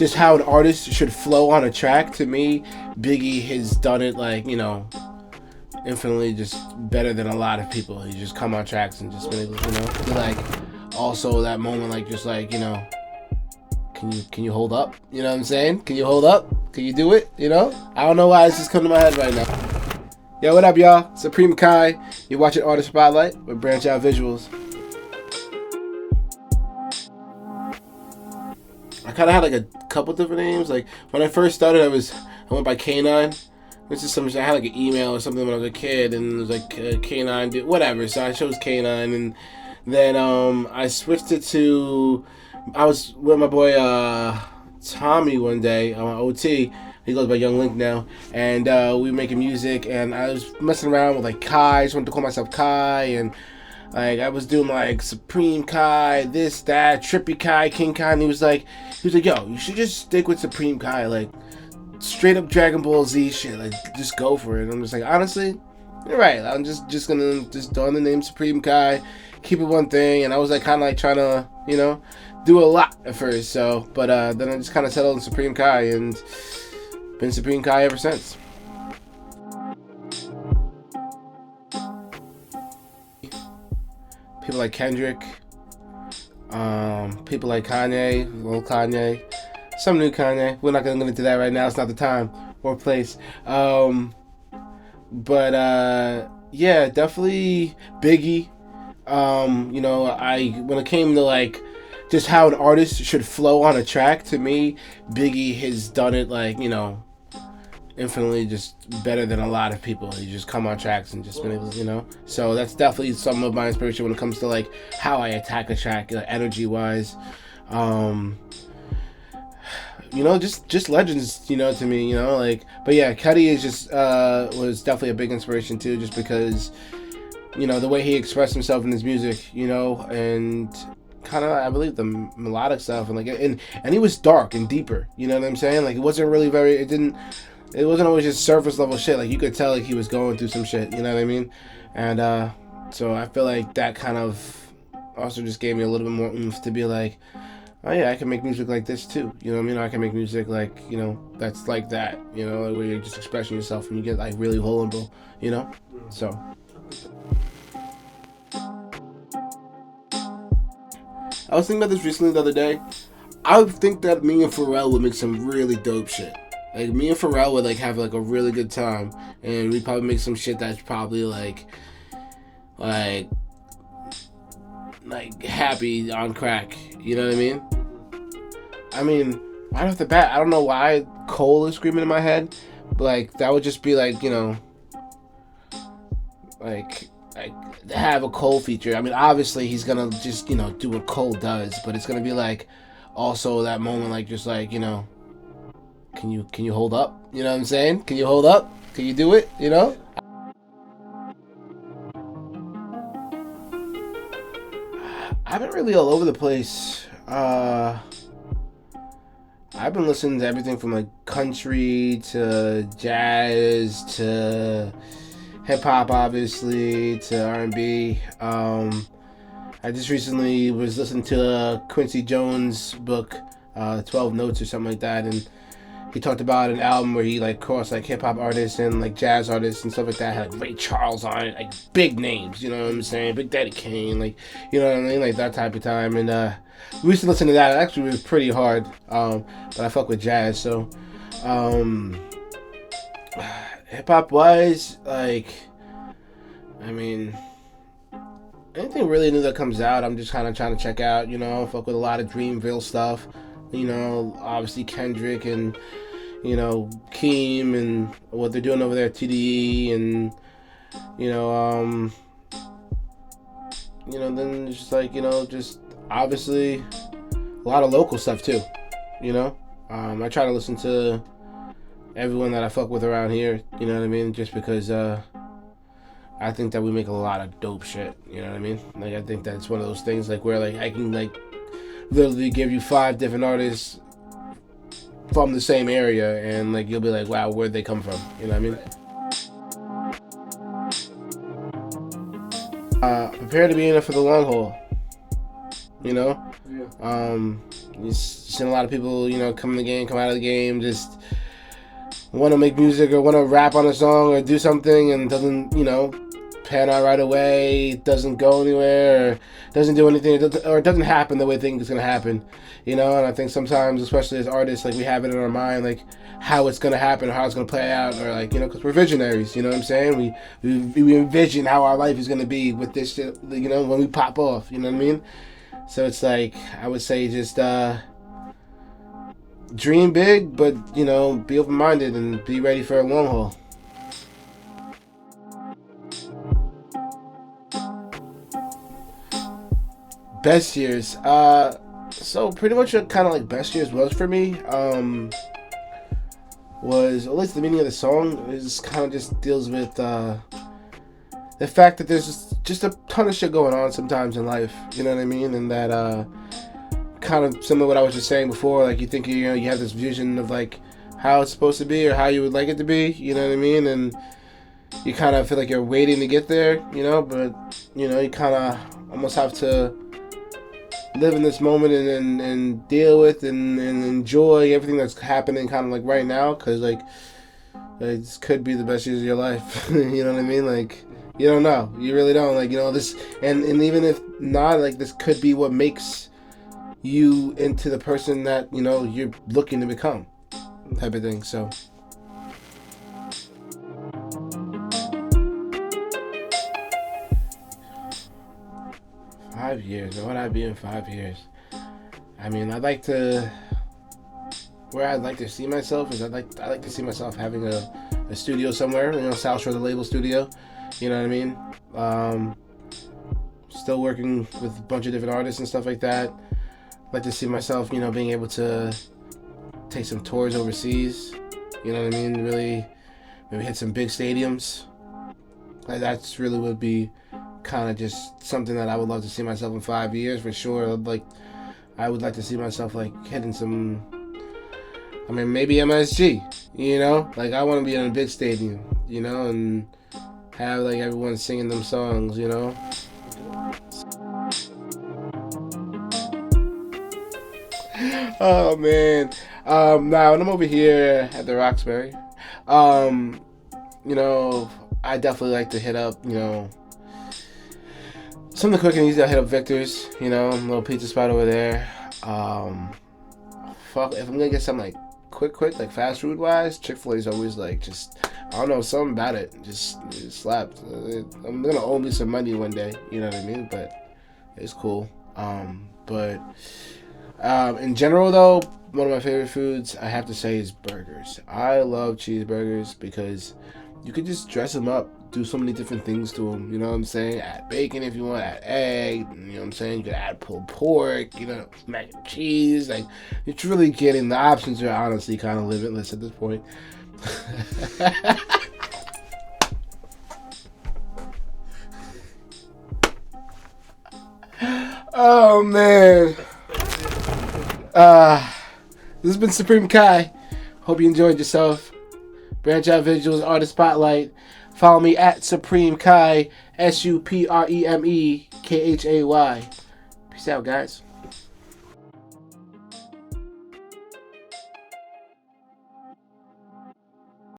just how an artist should flow on a track. To me, Biggie has done it like, infinitely just better than a lot of people. He just come on tracks and just been able, to like also that moment like just like, can you hold up? You know what I'm saying? Can you hold up? Can you do it? I don't know why it's just coming to my head right now. Yo, what up, y'all? Supreme Khay. You're watching Artist Spotlight with Branch Out Visuals. I kind of had like a couple different names. Like when I first started, I went by K9. This is something I had like an email or something when I was a kid, and it was like K9, whatever. So I chose K9, and then I switched it to. I was with my boy Tommy one day on OT. He goes by Young Link now, and we were making music, and I was messing around with like Khay. I just wanted to call myself Khay, and like I was doing like Supreme Khay, this, that, Trippy Khay, King Khay, and he was like, yo, you should just stick with Supreme Khay, like straight up Dragon Ball Z shit, like just go for it. And I'm just like, honestly, you're right. I'm just gonna throw in the name Supreme Khay, keep it one thing, and I was like kind of like trying to, do a lot at first. So, but then I just kind of settled on Supreme Khay and been Supreme Khay ever since. People like Kendrick, people like Kanye, old Kanye, some new Kanye. We're not gonna get into that right now. It's not the time or place. But yeah, definitely Biggie. When it came to like just how an artist should flow on a track, to me, Biggie has done it like, infinitely just better than a lot of people. He just come on tracks and just been able to, So that's definitely some of my inspiration when it comes to like how I attack a track, energy wise. Just legends, to me, but yeah, Cudi is just was definitely a big inspiration too, just because, the way he expressed himself in his music, and kind of, I believe, the melodic stuff, and like, and he was dark and deeper, you know what I'm saying? Like, it wasn't really it wasn't always just surface level shit. Like, you could tell like he was going through some shit, you know what I mean? And so I feel like that kind of also just gave me a little bit more oomph to be like, oh yeah, I can make music like this too. You know what I mean? I can make music like, that's like that, like where you're just expressing yourself and you get like really vulnerable, So. I was thinking about this recently the other day. I think that me and Pharrell would make some really dope shit. Like, me and Pharrell would like have like a really good time, and we'd probably make some shit that's probably like happy on crack. You know what I mean? I mean, right off the bat, I don't know why Cole is screaming in my head, but like that would just be like, like have a Cole feature. I mean, obviously he's gonna just do what Cole does, but it's gonna be like also that moment like just like can you hold up? You know what I'm saying? Can you hold up? Can you do it? I've been really all over the place. I've been listening to everything from like country to jazz to hip hop, obviously, to R&B. I just recently was listening to Quincy Jones' book, 12 Notes or something like that, and he talked about an album where he like crossed like hip hop artists and like jazz artists and stuff like that. Had like Ray Charles on it, like big names, you know what I'm saying? Big Daddy Kane, like, you know what I mean? Like that type of time. And we used to listen to that. It actually was pretty hard, but I fuck with jazz. So hip hop wise, like, I mean, anything really new that comes out, I'm just kind of trying to check out. Fuck with a lot of Dreamville stuff. Obviously Kendrick and Keem and what they're doing over there at TDE, and then it's just like just obviously a lot of local stuff too. I try to listen to everyone that I fuck with around here. You know what I mean? Just because I think that we make a lot of dope shit. You know what I mean? Like, I think that's one of those things like where like I can like literally give you 5 different artists from the same area, and like you'll be like, wow, where'd they come from? You know what I mean? Prepare to be in it for the long haul. Yeah. You've seen a lot of people, come in the game, come out of the game, just want to make music or want to rap on a song or do something and doesn't, pan out right away, doesn't go anywhere, or doesn't do anything, or it doesn't happen the way they think it's going to happen, And I think sometimes, especially as artists, like, we have it in our mind, like, how it's going to happen, or how it's going to play out, or, like, because we're visionaries, you know what I'm saying? We envision how our life is going to be with this shit, when we pop off, you know what I mean? So it's like, I would say just dream big, but, be open-minded and be ready for a long haul. Best years. So pretty much what kind of like best years was for me, was, at least the meaning of the song, is kind of just deals with the fact that there's just a ton of shit going on sometimes in life, you know what I mean? And that kind of similar to what I was just saying before, like, you think, you have this vision of like how it's supposed to be or how you would like it to be, you know what I mean? And you kind of feel like you're waiting to get there, but you kind of almost have to live in this moment and deal with and enjoy everything that's happening kind of like right now, because like this could be the best years of your life. You know what I mean? Like, you don't know, you really don't, like, this, and even if not, like, this could be what makes you into the person that you're looking to become, type of thing. So 5 years. What would I be in 5 years? I mean, where I'd like to see myself is I'd like to see myself having a studio somewhere, South Shore, the label studio. You know what I mean? Still working with a bunch of different artists and stuff like that. I'd like to see myself, being able to take some tours overseas. You know what I mean? Really, maybe hit some big stadiums. Like, that's really would be kind of just something that I would love to see myself in 5 years for sure. Like, I would like to see myself like hitting some, maybe MSG, like, I want to be in a big stadium, and have like everyone singing them songs, Oh man. Now when I'm over here at the Roxbury, I definitely like to hit up, something quick and easy. I hit up Victor's, a little pizza spot over there. If I'm gonna get something like quick, like fast food wise, Chick-fil-A is always like, just, I don't know, something about it just slapped. I'm gonna owe me some money one day, you know what I mean? But it's cool. But in general though, one of my favorite foods I have to say is burgers. I love cheeseburgers because you could just dress them up, do so many different things to them, you know what I'm saying? Add bacon if you want, add egg, you know what I'm saying? You could add pulled pork, mac and cheese. Like, it's really getting, the options are honestly kind of limitless at this point. Oh man. This has been Supreme Khay. Hope you enjoyed yourself. Branch Out Visuals Artist Spotlight. Follow me at Supreme Khay, Supremekhay. Peace out, guys.